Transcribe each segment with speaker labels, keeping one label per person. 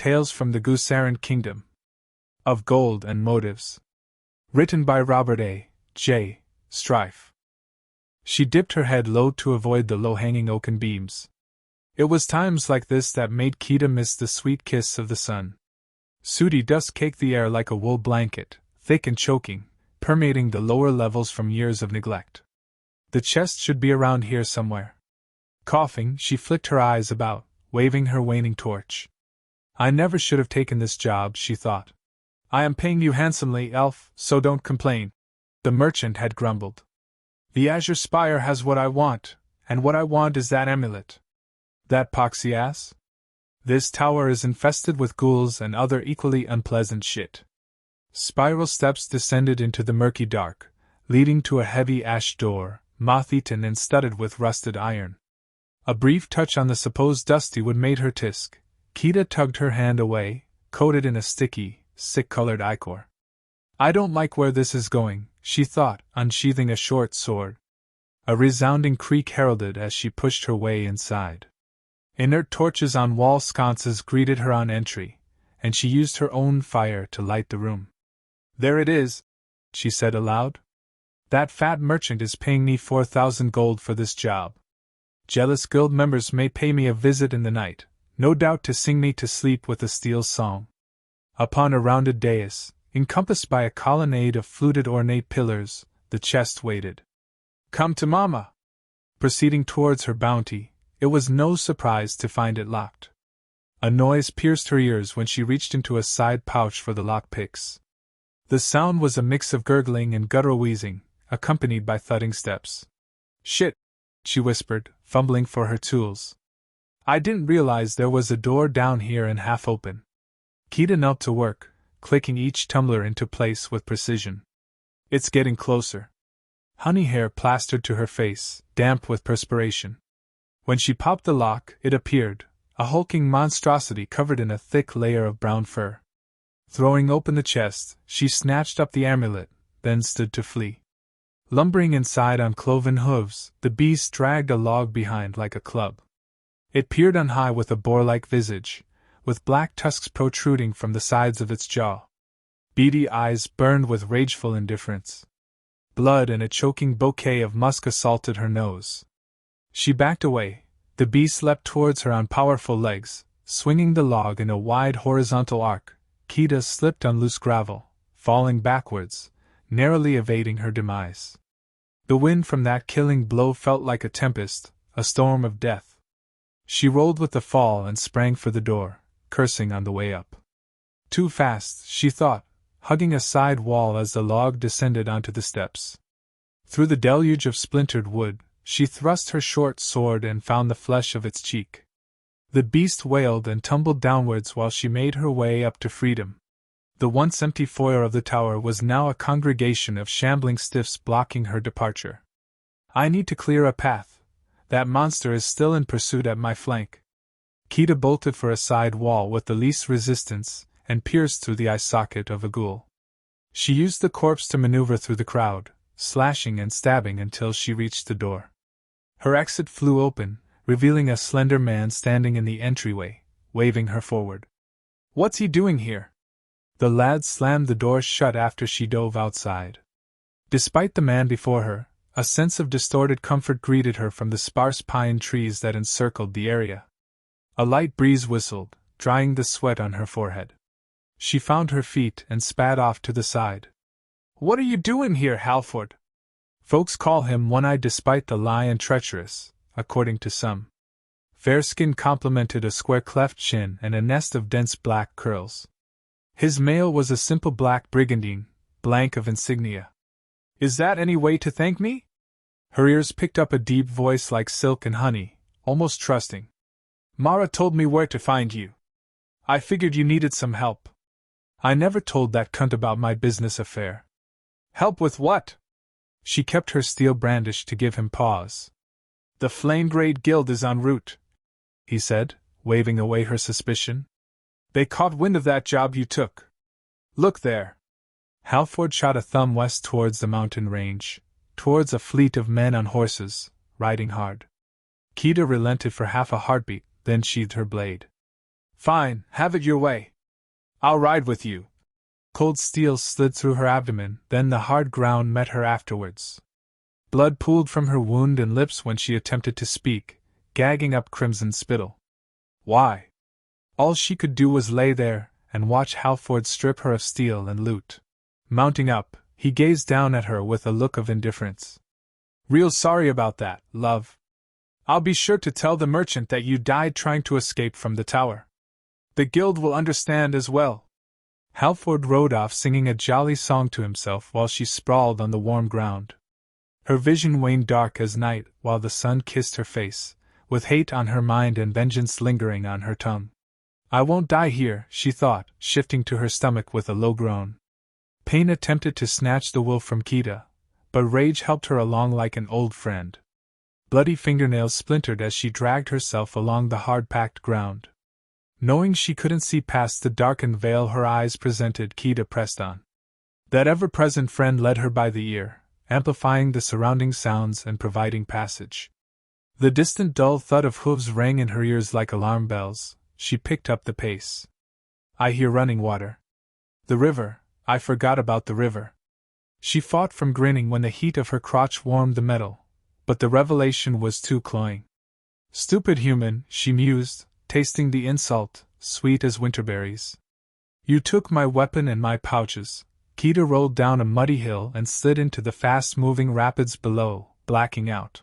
Speaker 1: Tales from the Gusarin Kingdom of Gold and Motives. Written by Robert A. J. Strife. She dipped her head low to avoid the low-hanging oaken beams. It was times like this that made Kita miss the sweet kiss of the sun. Sooty dust caked the air like a wool blanket, thick and choking, permeating the lower levels from years of neglect. The chest should be around here somewhere. Coughing, she flicked her eyes about, waving her waning torch. I never should have taken this job, she thought. I am paying you handsomely, elf, so don't complain. The merchant had grumbled. The azure spire has what I want, and what I want is that amulet. That poxy ass? This tower is infested with ghouls and other equally unpleasant shit. Spiral steps descended into the murky dark, leading to a heavy ash door, moth-eaten and studded with rusted iron. A brief touch on the supposed dusty wood made her tisk. Kita tugged her hand away, coated in a sticky, sick-colored ichor. I don't like where this is going, she thought, unsheathing a short sword. A resounding creak heralded as she pushed her way inside. Inert torches on wall sconces greeted her on entry, and she used her own fire to light the room. There it is, she said aloud. That fat merchant is paying me 4,000 gold for this job. Jealous guild members may pay me a visit in the night, no doubt to sing me to sleep with a steel song. Upon a rounded dais, encompassed by a colonnade of fluted ornate pillars, the chest waited. Come to Mama! Proceeding towards her bounty, it was no surprise to find it locked. A noise pierced her ears when she reached into a side pouch for the lockpicks. The sound was a mix of gurgling and guttural wheezing, accompanied by thudding steps. Shit! She whispered, fumbling for her tools. I didn't realize there was a door down here and half open. Kita knelt to work, clicking each tumbler into place with precision. It's getting closer. Honey hair plastered to her face, damp with perspiration. When she popped the lock, it appeared, a hulking monstrosity covered in a thick layer of brown fur. Throwing open the chest, she snatched up the amulet, then stood to flee. Lumbering inside on cloven hooves, the beast dragged a log behind like a club. It peered on high with a boar-like visage, with black tusks protruding from the sides of its jaw. Beady eyes burned with rageful indifference. Blood and a choking bouquet of musk assaulted her nose. She backed away. The beast leapt towards her on powerful legs, swinging the log in a wide horizontal arc. Kita slipped on loose gravel, falling backwards, narrowly evading her demise. The wind from that killing blow felt like a tempest, a storm of death. She rolled with the fall and sprang for the door, cursing on the way up. Too fast, she thought, hugging a side wall as the log descended onto the steps. Through the deluge of splintered wood, she thrust her short sword and found the flesh of its cheek. The beast wailed and tumbled downwards while she made her way up to freedom. The once empty foyer of the tower was now a congregation of shambling stiffs blocking her departure. I need to clear a path. That monster is still in pursuit at my flank. Kita bolted for a side wall with the least resistance and pierced through the eye socket of a ghoul. She used the corpse to maneuver through the crowd, slashing and stabbing until she reached the door. Her exit flew open, revealing a slender man standing in the entryway, waving her forward. What's he doing here? The lad slammed the door shut after she dove outside. Despite the man before her, a sense of distorted comfort greeted her from the sparse pine trees that encircled the area. A light breeze whistled, drying the sweat on her forehead. She found her feet and spat off to the side. What are you doing here, Halford? Folks call him one-eyed despite the lie and treacherous, according to some. Fair skin complemented a square cleft chin and a nest of dense black curls. His mail was a simple black brigandine, blank of insignia. Is that any way to thank me? Her ears picked up a deep voice like silk and honey, almost trusting. Mara told me where to find you. I figured you needed some help. I never told that cunt about my business affair. Help with what? She kept her steel brandished to give him pause. The Flamegrade Guild is en route, he said, waving away her suspicion. They caught wind of that job you took. Look there. Halford shot a thumb west towards the mountain range, towards a fleet of men on horses, riding hard. Kita relented for half a heartbeat, then sheathed her blade. Fine, have it your way. I'll ride with you. Cold steel slid through her abdomen, then the hard ground met her afterwards. Blood pooled from her wound and lips when she attempted to speak, gagging up crimson spittle. Why? All she could do was lay there and watch Halford strip her of steel and loot. Mounting up, he gazed down at her with a look of indifference. Real sorry about that, love. I'll be sure to tell the merchant that you died trying to escape from the tower. The guild will understand as well. Halford rode off singing a jolly song to himself while she sprawled on the warm ground. Her vision waned dark as night while the sun kissed her face, with hate on her mind and vengeance lingering on her tongue. I won't die here, she thought, shifting to her stomach with a low groan. Pain attempted to snatch the wolf from Kita, but rage helped her along like an old friend. Bloody fingernails splintered as she dragged herself along the hard-packed ground. Knowing she couldn't see past the darkened veil her eyes presented, Kita pressed on. That ever-present friend led her by the ear, amplifying the surrounding sounds and providing passage. The distant dull thud of hooves rang in her ears like alarm bells. She picked up the pace. I hear running water. The river, I forgot about the river. She fought from grinning when the heat of her crotch warmed the metal, but the revelation was too cloying. Stupid human, she mused, tasting the insult, sweet as winterberries. You took my weapon and my pouches. Kita rolled down a muddy hill and slid into the fast-moving rapids below, blacking out.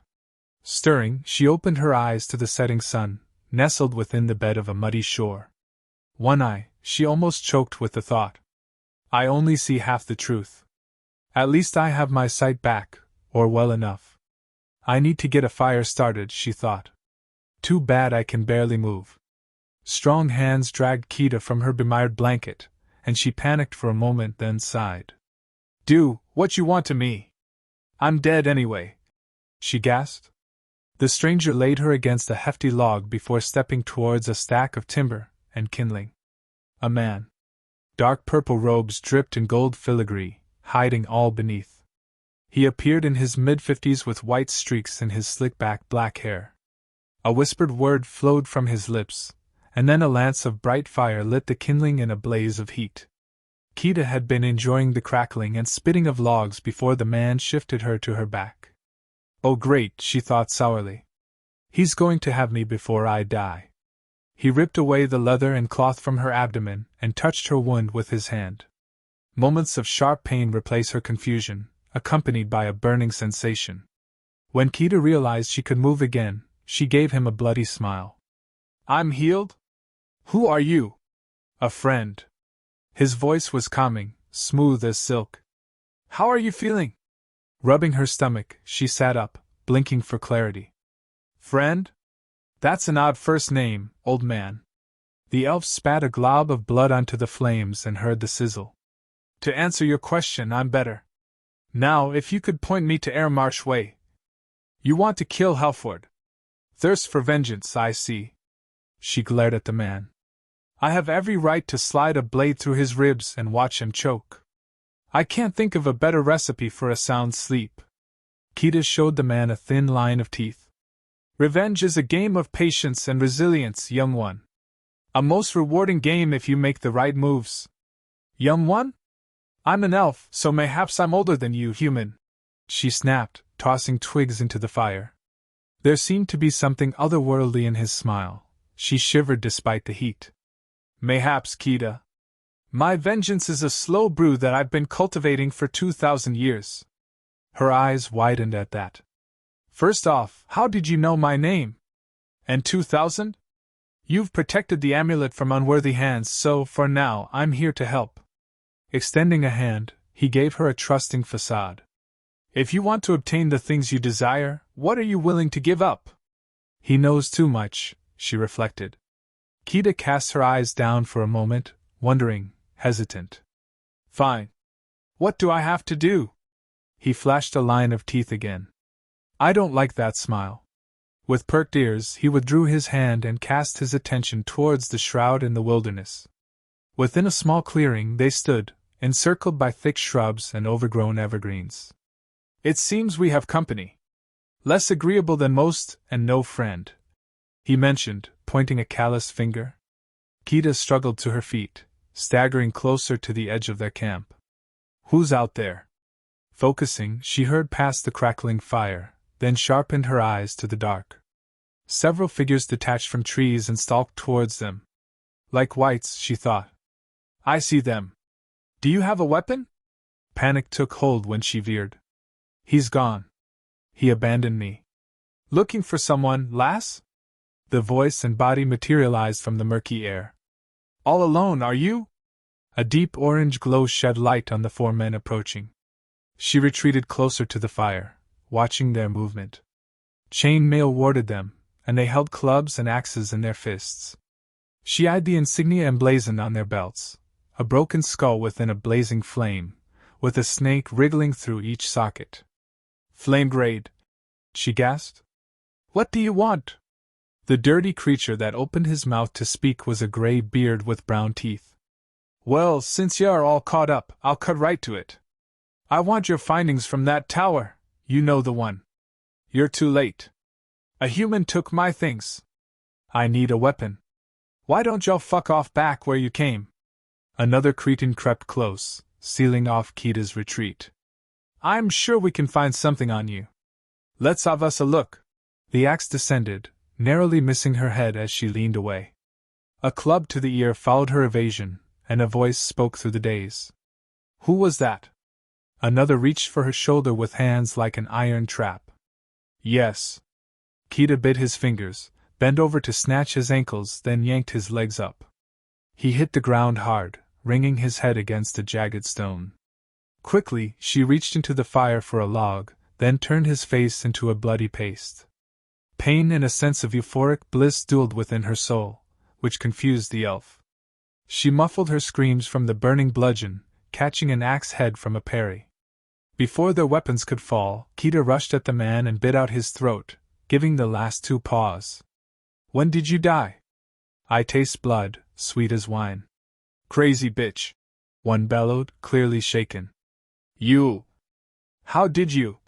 Speaker 1: Stirring, she opened her eyes to the setting sun, nestled within the bed of a muddy shore. One eye, she almost choked with the thought. I only see half the truth. At least I have my sight back, or well enough. I need to get a fire started, she thought. Too bad I can barely move. Strong hands dragged Kita from her bemired blanket, and she panicked for a moment, then sighed. Do what you want to me. I'm dead anyway, she gasped. The stranger laid her against a hefty log before stepping towards a stack of timber and kindling. A man. Dark purple robes dripped in gold filigree, hiding all beneath. He appeared in his mid-50s with white streaks in his slick-back black hair. A whispered word flowed from his lips, and then a lance of bright fire lit the kindling in a blaze of heat. Kita had been enjoying the crackling and spitting of logs before the man shifted her to her back. Oh great, she thought sourly. He's going to have me before I die. He ripped away the leather and cloth from her abdomen and touched her wound with his hand. Moments of sharp pain replaced her confusion, accompanied by a burning sensation. When Kita realized she could move again, she gave him a bloody smile. I'm healed? Who are you? A friend. His voice was calming, smooth as silk. How are you feeling? Rubbing her stomach, she sat up, blinking for clarity. Friend? That's an odd first name, old man. The elf spat a glob of blood onto the flames and heard the sizzle. To answer your question, I'm better. Now, if you could point me to Airmarsh Way. You want to kill Halford. Thirst for vengeance, I see. She glared at the man. I have every right to slide a blade through his ribs and watch him choke. I can't think of a better recipe for a sound sleep. Kita showed the man a thin line of teeth. Revenge is a game of patience and resilience, young one. A most rewarding game if you make the right moves. Young one? I'm an elf, so mayhaps I'm older than you, human. She snapped, tossing twigs into the fire. There seemed to be something otherworldly in his smile. She shivered despite the heat. Mayhaps, Kita. My vengeance is a slow brew that I've been cultivating for 2,000 years. Her eyes widened at that. First off, how did you know my name? And 2,000? You've protected the amulet from unworthy hands, so, for now, I'm here to help. Extending a hand, he gave her a trusting facade. If you want to obtain the things you desire, what are you willing to give up? He knows too much, she reflected. Kita cast her eyes down for a moment, wondering, hesitant. Fine. What do I have to do? He flashed a line of teeth again. I don't like that smile. With perked ears, he withdrew his hand and cast his attention towards the shroud in the wilderness. Within a small clearing they stood, encircled by thick shrubs and overgrown evergreens. It seems we have company. Less agreeable than most, and no friend, he mentioned, pointing a calloused finger. Kita struggled to her feet, staggering closer to the edge of their camp. Who's out there? Focusing, she heard past the crackling fire, then sharpened her eyes to the dark. Several figures detached from trees and stalked towards them. Like whites, she thought. I see them. Do you have a weapon? Panic took hold when she veered. He's gone. He abandoned me. Looking for someone, lass? The voice and body materialized from the murky air. All alone, are you? A deep orange glow shed light on the four men approaching. She retreated closer to the fire, watching their movement. Chain mail warded them, and they held clubs and axes in their fists. She eyed the insignia emblazoned on their belts, a broken skull within a blazing flame, with a snake wriggling through each socket. Flame grade, she gasped. What do you want? The dirty creature that opened his mouth to speak was a gray beard with brown teeth. Well, since you're all caught up, I'll cut right to it. I want your findings from that tower, you know the one. You're too late. A human took my things. I need a weapon. Why don't y'all fuck off back where you came? Another cretin crept close, sealing off Kita's retreat. I'm sure we can find something on you. Let's have us a look. The axe descended, narrowly missing her head as she leaned away. A club to the ear followed her evasion, and a voice spoke through the daze. Who was that? Another reached for her shoulder with hands like an iron trap. Yes. Kita bit his fingers, bent over to snatch his ankles, then yanked his legs up. He hit the ground hard, ringing his head against a jagged stone. Quickly, she reached into the fire for a log, then turned his face into a bloody paste. Pain and a sense of euphoric bliss dueled within her soul, which confused the elf. She muffled her screams from the burning bludgeon, catching an axe head from a parry. Before their weapons could fall, Kita rushed at the man and bit out his throat, giving the last two paws. When did you die? I taste blood, sweet as wine. Crazy bitch. One bellowed, clearly shaken. You! How did you?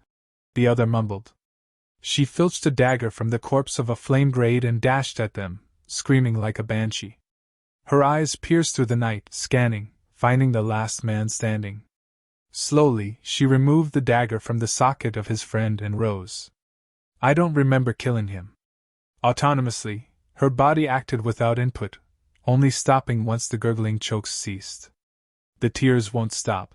Speaker 1: The other mumbled. She filched a dagger from the corpse of a flame grade and dashed at them, screaming like a banshee. Her eyes pierced through the night, scanning, finding the last man standing. Slowly, she removed the dagger from the socket of his friend and rose. I don't remember killing him. Autonomously, her body acted without input, only stopping once the gurgling chokes ceased. The tears won't stop.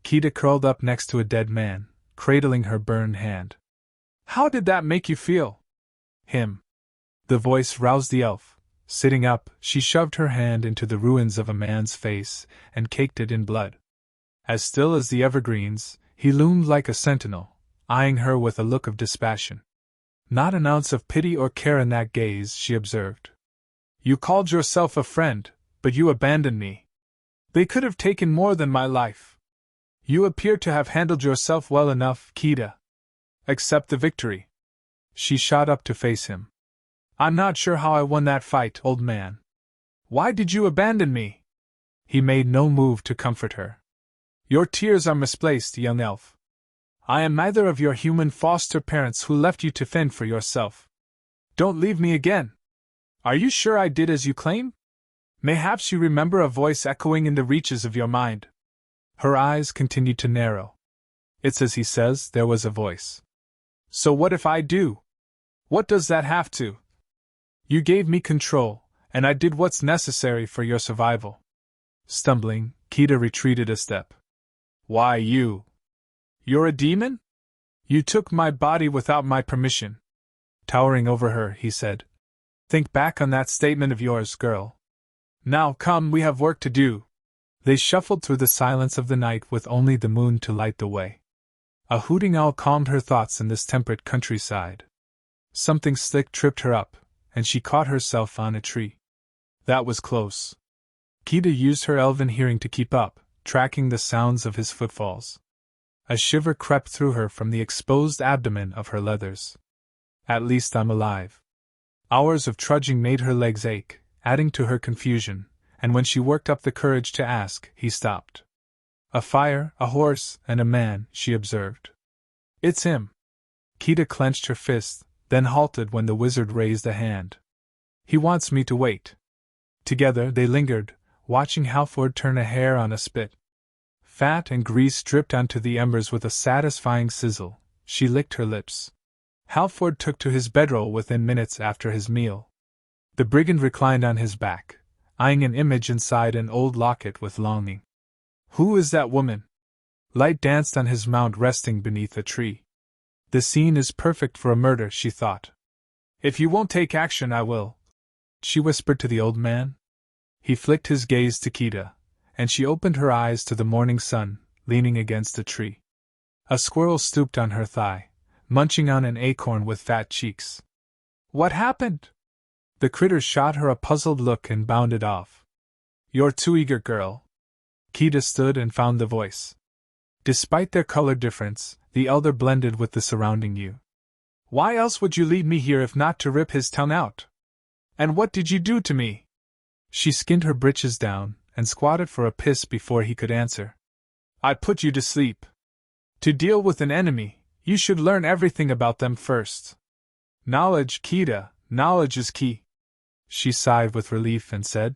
Speaker 1: Kita curled up next to a dead man, cradling her burned hand. How did that make you feel? Him. The voice roused the elf. Sitting up, she shoved her hand into the ruins of a man's face and caked it in blood. As still as the evergreens, he loomed like a sentinel, eyeing her with a look of dispassion. Not an ounce of pity or care in that gaze, she observed. You called yourself a friend, but you abandoned me. They could have taken more than my life. You appear to have handled yourself well enough, Kita. Accept the victory. She shot up to face him. I'm not sure how I won that fight, old man. Why did you abandon me? He made no move to comfort her. Your tears are misplaced, young elf. I am neither of your human foster parents who left you to fend for yourself. Don't leave me again. Are you sure I did as you claim? Mayhaps you remember a voice echoing in the reaches of your mind. Her eyes continued to narrow. It's as he says, there was a voice. So what if I do? What does that have to? You gave me control, and I did what's necessary for your survival. Stumbling, Kita retreated a step. Why you? You're a demon? You took my body without my permission. Towering over her, he said. Think back on that statement of yours, girl. Now come, we have work to do. They shuffled through the silence of the night with only the moon to light the way. A hooting owl calmed her thoughts in this temperate countryside. Something slick tripped her up, and she caught herself on a tree. That was close. Kita used her elven hearing to keep up, tracking the sounds of his footfalls. A shiver crept through her from the exposed abdomen of her leathers. At least I'm alive. Hours of trudging made her legs ache, adding to her confusion, and when she worked up the courage to ask, he stopped. A fire, a horse, and a man, she observed. It's him. Kita clenched her fist, then halted when the wizard raised a hand. He wants me to wait. Together they lingered, watching Halford turn a hair on a spit. Fat and grease dripped onto the embers with a satisfying sizzle. She licked her lips. Halford took to his bedroll within minutes after his meal. The brigand reclined on his back, eyeing an image inside an old locket with longing. Who is that woman? Light danced on his mount resting beneath a tree. The scene is perfect for a murder, she thought. If you won't take action, I will, she whispered to the old man. He flicked his gaze to Kita, and she opened her eyes to the morning sun, leaning against a tree. A squirrel stooped on her thigh, munching on an acorn with fat cheeks. What happened? The critter shot her a puzzled look and bounded off. You're too eager, girl. Kita stood and found the voice. Despite their color difference, the elder blended with the surrounding hue. Why else would you lead me here if not to rip his tongue out? And what did you do to me? She skinned her britches down and squatted for a piss before he could answer. I put you to sleep. To deal with an enemy, you should learn everything about them first. Knowledge, Kita, knowledge is key. She sighed with relief and said,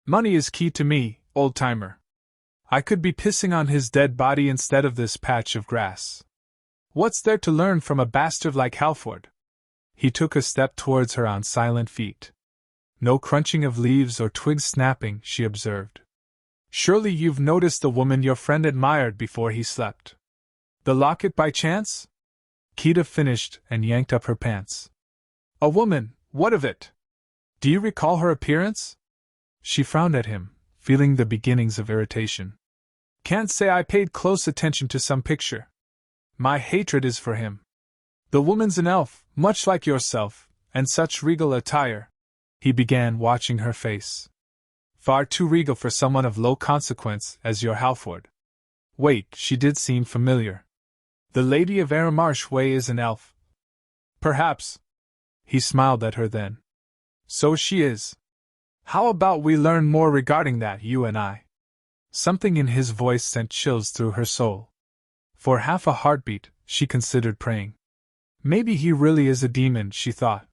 Speaker 1: Money is key to me, old-timer. I could be pissing on his dead body instead of this patch of grass. What's there to learn from a bastard like Halford? He took a step towards her on silent feet. No crunching of leaves or twigs snapping, she observed. Surely you've noticed the woman your friend admired before he slept. The locket by chance? Kita finished and yanked up her pants. A woman, what of it? Do you recall her appearance? She frowned at him, feeling the beginnings of irritation. Can't say I paid close attention to some picture. My hatred is for him. The woman's an elf, much like yourself, and such regal attire. He began, watching her face. Far too regal for someone of low consequence as your Halford. Wait, she did seem familiar. The Lady of Aramarsh Way is an elf. Perhaps. He smiled at her then. So she is. How about we learn more regarding that, you and I? Something in his voice sent chills through her soul. For half a heartbeat, she considered praying. Maybe he really is a demon, she thought.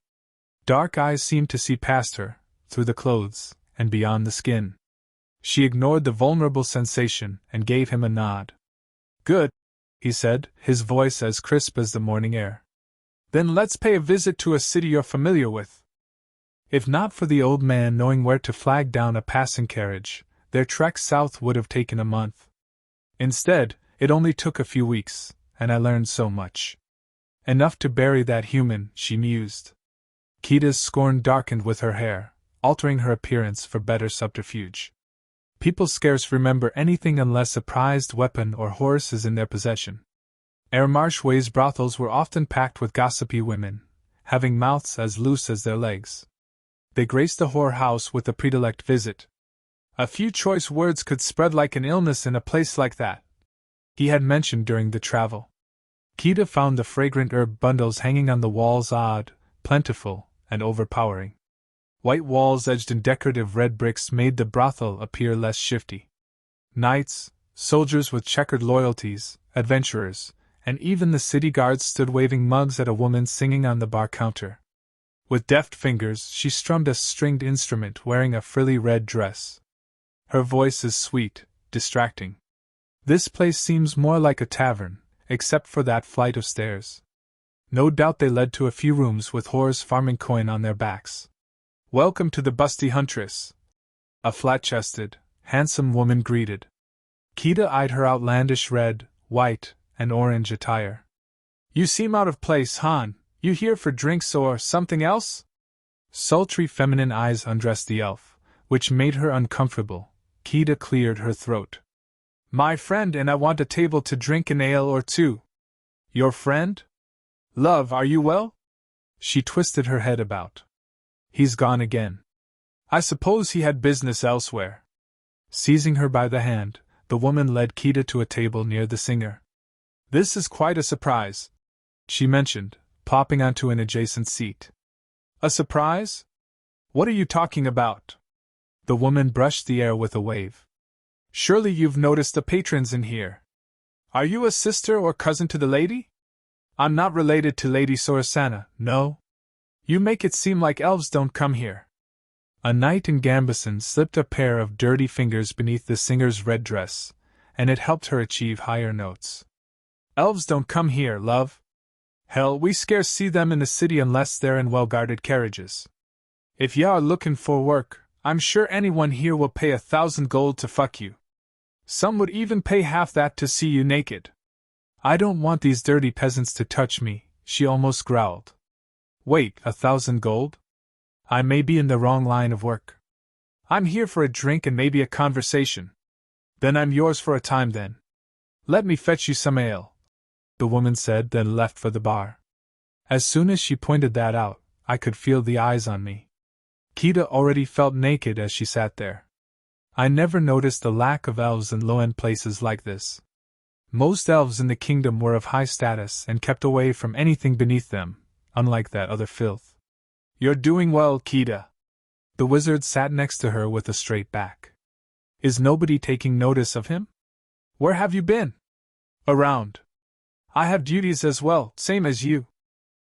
Speaker 1: Dark eyes seemed to see past her, through the clothes, and beyond the skin. She ignored the vulnerable sensation and gave him a nod. Good, he said, his voice as crisp as the morning air. Then let's pay a visit to a city you're familiar with. If not for the old man knowing where to flag down a passing carriage, their trek south would have taken a month. Instead, it only took a few weeks, and I learned so much. Enough to bury that human, she mused. Kita's scorn darkened with her hair, altering her appearance for better subterfuge. People scarce remember anything unless a prized weapon or horse is in their possession. Aramarsh Way's brothels were often packed with gossipy women, having mouths as loose as their legs. They graced the whorehouse with a predilect visit. A few choice words could spread like an illness in a place like that, he had mentioned during the travel. Kita found the fragrant herb bundles hanging on the walls odd, plentiful, and overpowering. White walls edged in decorative red bricks made the brothel appear less shifty. Knights, soldiers with checkered loyalties, adventurers, and even the city guards stood waving mugs at a woman singing on the bar counter. With deft fingers, she strummed a stringed instrument wearing a frilly red dress. Her voice is sweet, distracting. This place seems more like a tavern, except for that flight of stairs. No doubt they led to a few rooms with whores farming coin on their backs. Welcome to the Busty Huntress, a flat-chested, handsome woman greeted. Kita eyed her outlandish red, white, and orange attire. You seem out of place, Han. You here for drinks or something else? Sultry feminine eyes undressed the elf, which made her uncomfortable. Kita cleared her throat. My friend and I want a table to drink an ale or two. Your friend? Love, are you well? She twisted her head about. He's gone again. I suppose he had business elsewhere. Seizing her by the hand, the woman led Kita to a table near the singer. This is quite a surprise, she mentioned, plopping onto an adjacent seat. A surprise? What are you talking about? The woman brushed the air with a wave. Surely you've noticed the patrons in here. Are you a sister or cousin to the lady? I'm not related to Lady Sorasana, no. You make it seem like elves don't come here. A knight in gambeson slipped a pair of dirty fingers beneath the singer's red dress, and it helped her achieve higher notes. Elves don't come here, love. Hell, we scarce see them in the city unless they're in well-guarded carriages. If ya are looking for work, I'm sure anyone here will pay 1,000 gold to fuck you. Some would even pay half that to see you naked. I don't want these dirty peasants to touch me, she almost growled. Wait, 1,000 gold? I may be in the wrong line of work. I'm here for a drink and maybe a conversation. Then I'm yours for a time then. Let me fetch you some ale, the woman said, then left for the bar. As soon as she pointed that out, I could feel the eyes on me. Kita already felt naked as she sat there. I never noticed the lack of elves in low-end places like this. Most elves in the kingdom were of high status and kept away from anything beneath them, unlike that other filth. You're doing well, Kita. The wizard sat next to her with a straight back. Is nobody taking notice of him? Where have you been? Around. I have duties as well, same as you.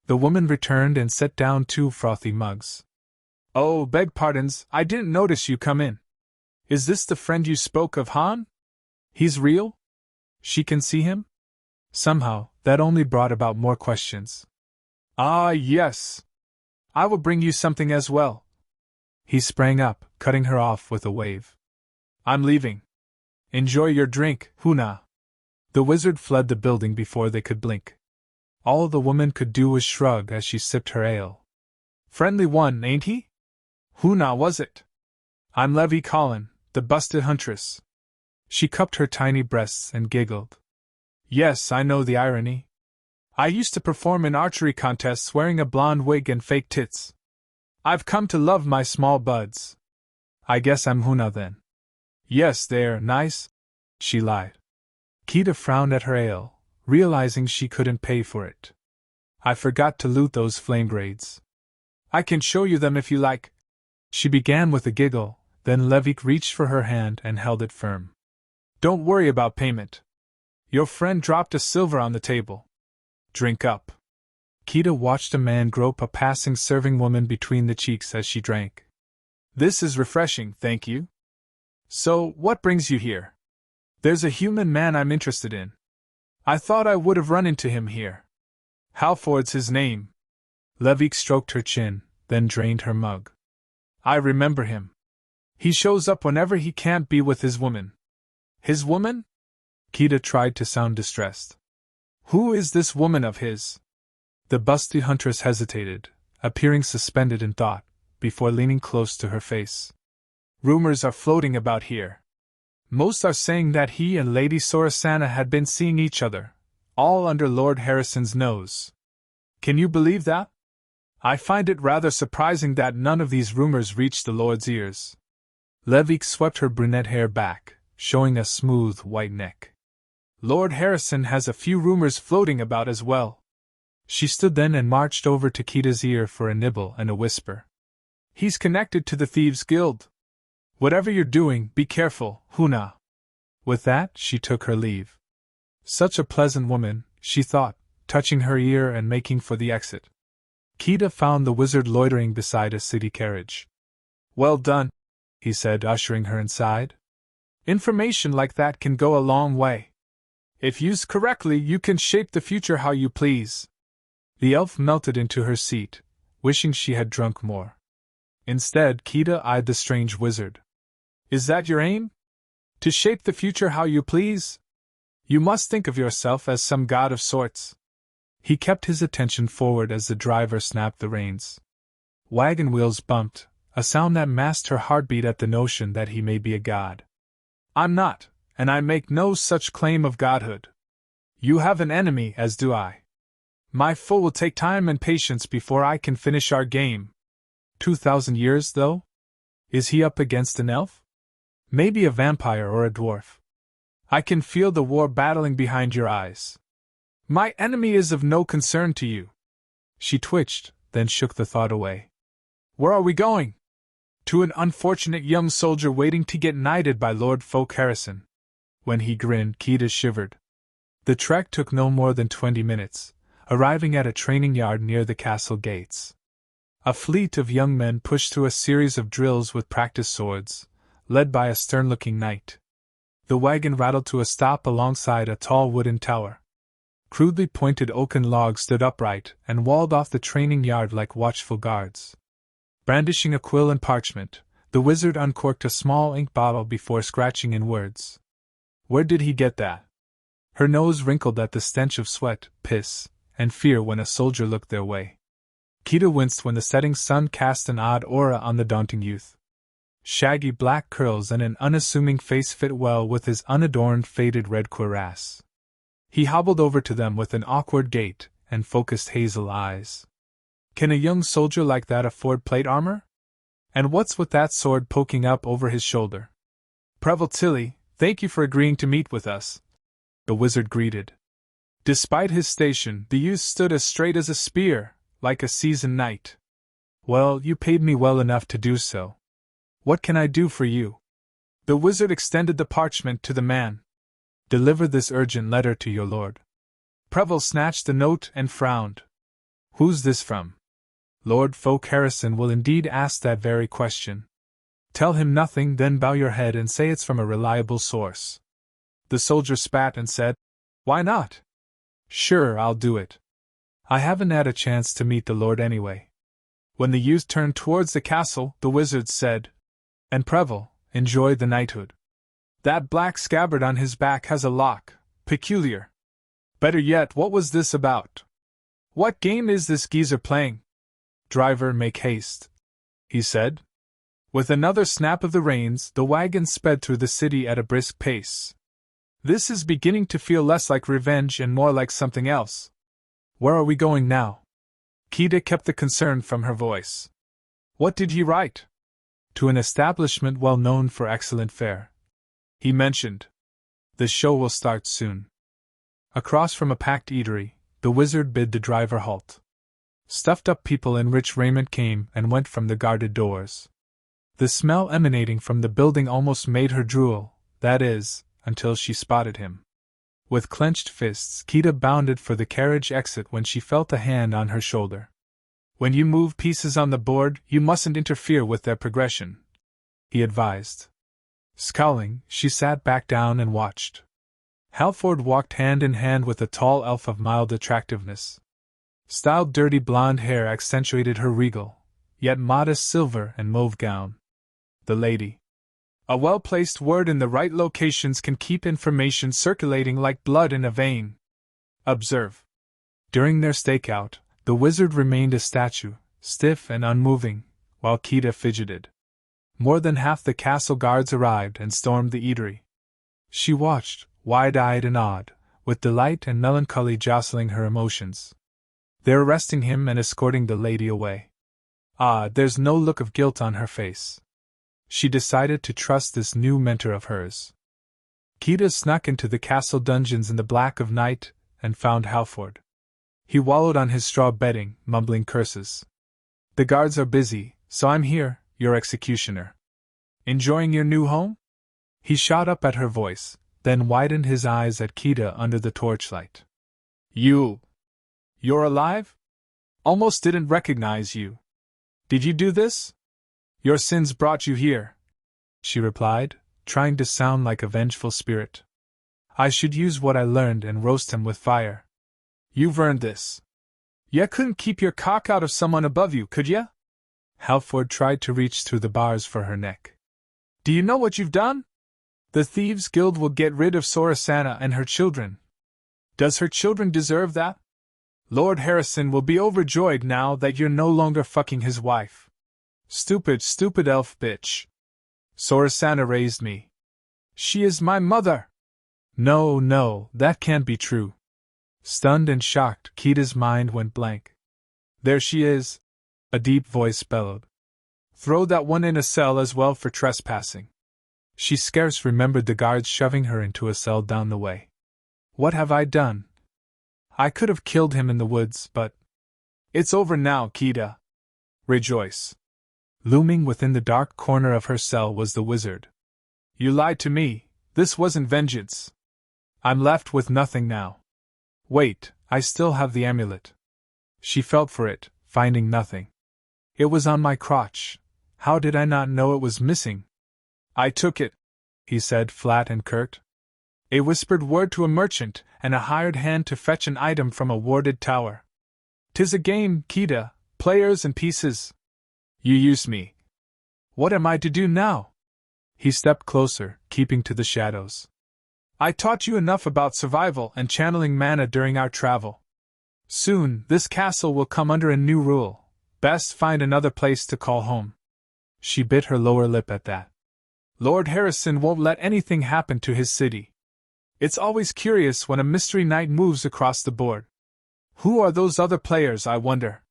Speaker 1: The woman returned and set down 2 frothy mugs. Oh, beg pardons, I didn't notice you come in. Is this the friend you spoke of, Han? He's real? She can see him? Somehow, that only brought about more questions. Ah, yes. I will bring you something as well. He sprang up, cutting her off with a wave. I'm leaving. Enjoy your drink, Huna. The wizard fled the building before they could blink. All the woman could do was shrug as she sipped her ale. Friendly one, ain't he? Huna was it? I'm Levy Collin, the busted huntress. She cupped her tiny breasts and giggled. Yes, I know the irony. I used to perform in archery contests wearing a blonde wig and fake tits. I've come to love my small buds. I guess I'm Huna then. Yes, they're nice, she lied. Kita frowned at her ale, realizing she couldn't pay for it. I forgot to loot those flame grades. I can show you them if you like. She began with a giggle, then Levik reached for her hand and held it firm. Don't worry about payment. Your friend dropped a silver on the table. Drink up. Kita watched a man grope a passing serving woman between the cheeks as she drank. This is refreshing, thank you. So, what brings you here? There's a human man I'm interested in. I thought I would have run into him here. Halford's his name. Levik stroked her chin, then drained her mug. I remember him. He shows up whenever he can't be with his woman. His woman? Kita tried to sound distressed. Who is this woman of his? The busty huntress hesitated, appearing suspended in thought, before leaning close to her face. Rumors are floating about here. Most are saying that he and Lady Sorasana had been seeing each other, all under Lord Harrison's nose. Can you believe that? I find it rather surprising that none of these rumors reached the Lord's ears. Levik swept her brunette hair back, showing a smooth white neck. Lord Harrison has a few rumors floating about as well. She stood then and marched over to Kita's ear for a nibble and a whisper. He's connected to the Thieves' Guild. Whatever you're doing, be careful, Huna. With that, she took her leave. Such a pleasant woman, she thought, touching her ear and making for the exit. Kita found the wizard loitering beside a city carriage. Well done, he said, ushering her inside. Information like that can go a long way. If used correctly, you can shape the future how you please. The elf melted into her seat, wishing she had drunk more. Instead, Kita eyed the strange wizard. Is that your aim? To shape the future how you please? You must think of yourself as some god of sorts. He kept his attention forward as the driver snapped the reins. Wagon wheels bumped, a sound that masked her heartbeat at the notion that he may be a god. I'm not, and I make no such claim of godhood. You have an enemy, as do I. My foe will take time and patience before I can finish our game. 2,000 years, though? Is he up against an elf? Maybe a vampire or a dwarf. I can feel the war battling behind your eyes. My enemy is of no concern to you. She twitched, then shook the thought away. Where are we going? To an unfortunate young soldier waiting to get knighted by Lord Folk Harrison. When he grinned, Kita shivered. The trek took no more than 20 minutes, arriving at a training yard near the castle gates. A fleet of young men pushed through a series of drills with practice swords, led by a stern-looking knight. The wagon rattled to a stop alongside a tall wooden tower. Crudely pointed oaken logs stood upright and walled off the training yard like watchful guards. Brandishing a quill and parchment, the wizard uncorked a small ink bottle before scratching in words. Where did he get that? Her nose wrinkled at the stench of sweat, piss, and fear when a soldier looked their way. Kida winced when the setting sun cast an odd aura on the daunting youth. Shaggy black curls and an unassuming face fit well with his unadorned faded red cuirass. He hobbled over to them with an awkward gait and focused hazel eyes. Can a young soldier like that afford plate armor? And what's with that sword poking up over his shoulder? Prevel Tilly, thank you for agreeing to meet with us, the wizard greeted. Despite his station, the youth stood as straight as a spear, like a seasoned knight. Well, you paid me well enough to do so. What can I do for you? The wizard extended the parchment to the man. Deliver this urgent letter to your lord. Prevel snatched the note and frowned. Who's this from? Lord Folk Harrison will indeed ask that very question. Tell him nothing, then bow your head and say it's from a reliable source. The soldier spat and said, Why not? Sure, I'll do it. I haven't had a chance to meet the lord anyway. When the youth turned towards the castle, the wizard said, And Prevel, enjoy the knighthood. That black scabbard on his back has a lock, peculiar. Better yet, what was this about? What game is this geezer playing? Driver, make haste, he said. With another snap of the reins, the wagon sped through the city at a brisk pace. This is beginning to feel less like revenge and more like something else. Where are we going now? Kida kept the concern from her voice. What did he write? To an establishment well known for excellent fare. He mentioned. The show will start soon. Across from a packed eatery, the wizard bid the driver halt. Stuffed-up people in rich raiment came and went from the guarded doors. The smell emanating from the building almost made her drool, that is, until she spotted him. With clenched fists, Kida bounded for the carriage exit when she felt a hand on her shoulder. When you move pieces on the board, you mustn't interfere with their progression, he advised. Scowling, she sat back down and watched. Halford walked hand in hand with a tall elf of mild attractiveness. Styled dirty blonde hair accentuated her regal, yet modest silver and mauve gown. The lady. A well-placed word in the right locations can keep information circulating like blood in a vein. Observe. During their stakeout, the wizard remained a statue, stiff and unmoving, while Kida fidgeted. More than half the castle guards arrived and stormed the eatery. She watched, wide-eyed and awed, with delight and melancholy jostling her emotions. They're arresting him and escorting the lady away. Ah, there's no look of guilt on her face. She decided to trust this new mentor of hers. Kida snuck into the castle dungeons in the black of night and found Halford. He wallowed on his straw bedding, mumbling curses. The guards are busy, so I'm here, your executioner. Enjoying your new home? He shot up at her voice, then widened his eyes at Kida under the torchlight. You're alive? Almost didn't recognize you. Did you do this? Your sins brought you here, she replied, trying to sound like a vengeful spirit. I should use what I learned and roast him with fire. You've earned this. Ya couldn't keep your cock out of someone above you, could ya? Halford tried to reach through the bars for her neck. Do you know what you've done? The Thieves' Guild will get rid of Sorasana and her children. Does her children deserve that? Lord Harrison will be overjoyed now that you're no longer fucking his wife. Stupid elf bitch. Sorasana raised me. She is my mother. No, that can't be true. Stunned and shocked, Kida's mind went blank. There she is, a deep voice bellowed. Throw that one in a cell as well for trespassing. She scarce remembered the guards shoving her into a cell down the way. What have I done? I could have killed him in the woods, but... It's over now, Kida. Rejoice. Looming within the dark corner of her cell was the wizard. You lied to me, this wasn't vengeance. I'm left with nothing now. Wait, I still have the amulet. She felt for it, finding nothing. It was on my crotch. How did I not know it was missing? I took it, he said, flat and curt. A whispered word to a merchant, and a hired hand to fetch an item from a warded tower. 'Tis a game, Kida, players and pieces. You used me. What am I to do now? He stepped closer, keeping to the shadows. I taught you enough about survival and channeling mana during our travel. Soon, this castle will come under a new rule. Best find another place to call home. She bit her lower lip at that. Lord Harrison won't let anything happen to his city. It's always curious when a mystery knight moves across the board. Who are those other players, I wonder?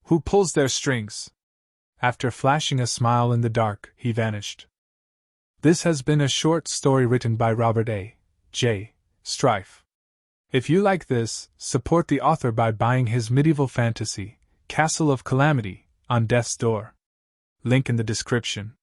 Speaker 1: Who pulls their strings? After flashing a smile in the dark, he vanished. This has been a short story written by Robert A. J. Strife. If you like this, support the author by buying his medieval fantasy, Castle of Calamity, on Death's Door. Link in the description.